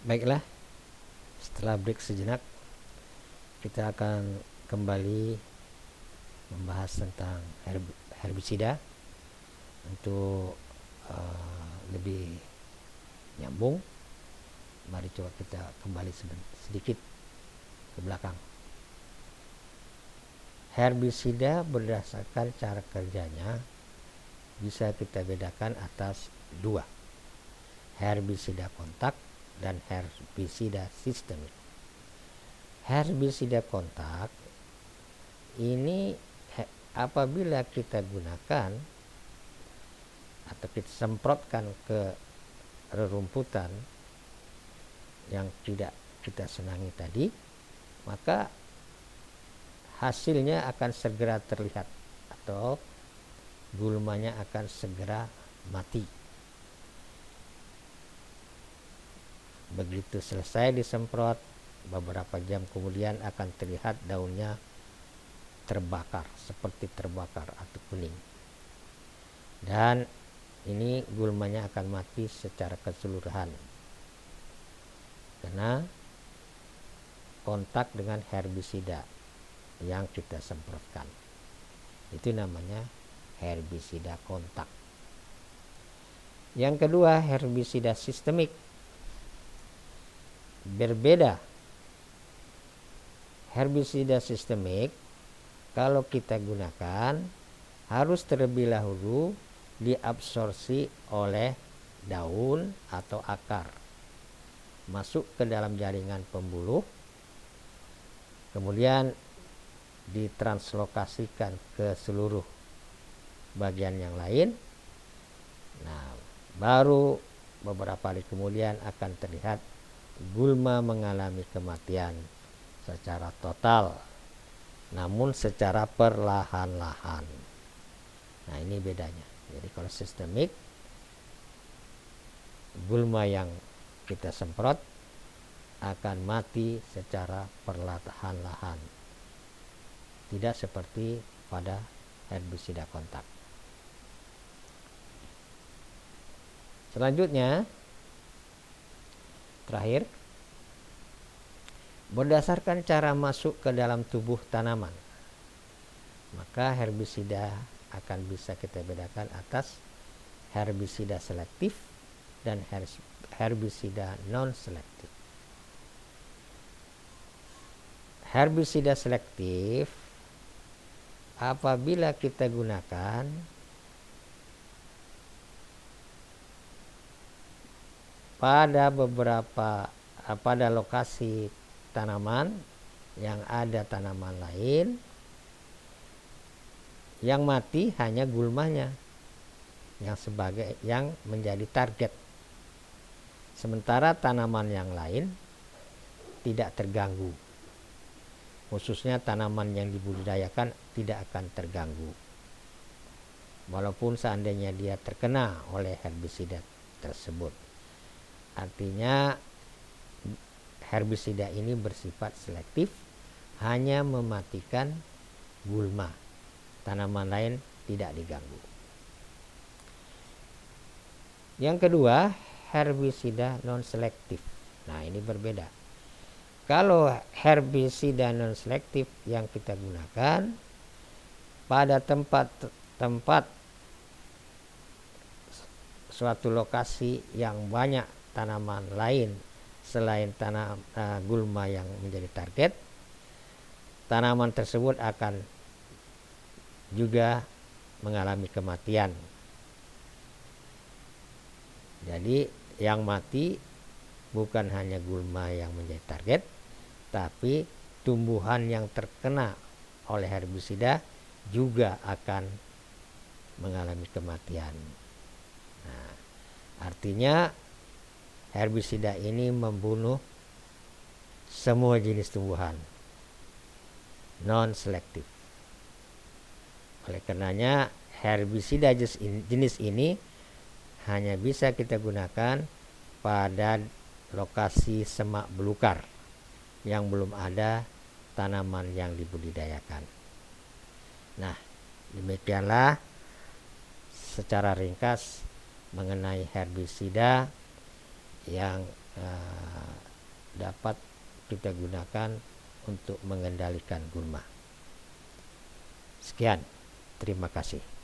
Baiklah, setelah break sejenak, kita akan kembali membahas tentang herbisida untuk lebih nyambung. Mari coba kita kembali sedikit ke belakang. Herbisida berdasarkan cara kerjanya bisa kita bedakan atas dua, herbisida kontak dan herbisida sistemik. Herbisida kontak ini apabila kita gunakan atau kita semprotkan ke rerumputan yang tidak kita senangi tadi, maka hasilnya akan segera terlihat atau gulmanya akan segera mati. Begitu selesai disemprot, beberapa jam kemudian akan terlihat daunnya terbakar, seperti terbakar atau kuning. Dan ini gulmanya akan mati secara keseluruhan karena kontak dengan herbisida yang kita semprotkan. Itu namanya herbisida kontak. Yang kedua, herbisida sistemik. Berbeda. Herbisida sistemik kalau kita gunakan harus terlebih dahulu diabsorpsi oleh daun atau akar, masuk ke dalam jaringan pembuluh, kemudian ditranslokasikan ke seluruh bagian yang lain. Nah, baru beberapa hari kemudian akan terlihat gulma mengalami kematian secara total, namun secara perlahan-lahan. Nah, ini bedanya. Jadi kalau sistemik, gulma yang kita semprot akan mati secara perlahan-lahan, tidak seperti pada herbisida kontak. Selanjutnya, terakhir, berdasarkan cara masuk ke dalam tubuh tanaman, maka herbisida akan bisa kita bedakan atas herbisida selektif dan herbisida non-selektif. Herbisida selektif apabila kita gunakan pada lokasi tanaman yang ada tanaman lain, yang mati hanya gulmanya yang menjadi target, sementara tanaman yang lain tidak terganggu, khususnya tanaman yang dibudidayakan tidak akan terganggu walaupun seandainya dia terkena oleh herbisida tersebut. Artinya herbisida ini bersifat selektif, hanya mematikan gulma, tanaman lain tidak diganggu. Yang kedua, herbisida non-selektif. Nah, ini berbeda. Kalau herbisida non-selektif yang kita gunakan pada tempat suatu lokasi yang banyak tanaman lain selain gulma yang menjadi target, tanaman tersebut akan juga mengalami kematian. Jadi yang mati bukan hanya gulma yang menjadi target, tapi tumbuhan yang terkena oleh herbisida juga akan mengalami kematian. Nah, artinya herbisida ini membunuh semua jenis tumbuhan, non-selektif. Oleh karenanya herbisida jenis ini hanya bisa kita gunakan pada lokasi semak belukar yang belum ada tanaman yang dibudidayakan. Nah, demikianlah secara ringkas mengenai herbisida yang dapat kita gunakan untuk mengendalikan gulma. Sekian, terima kasih.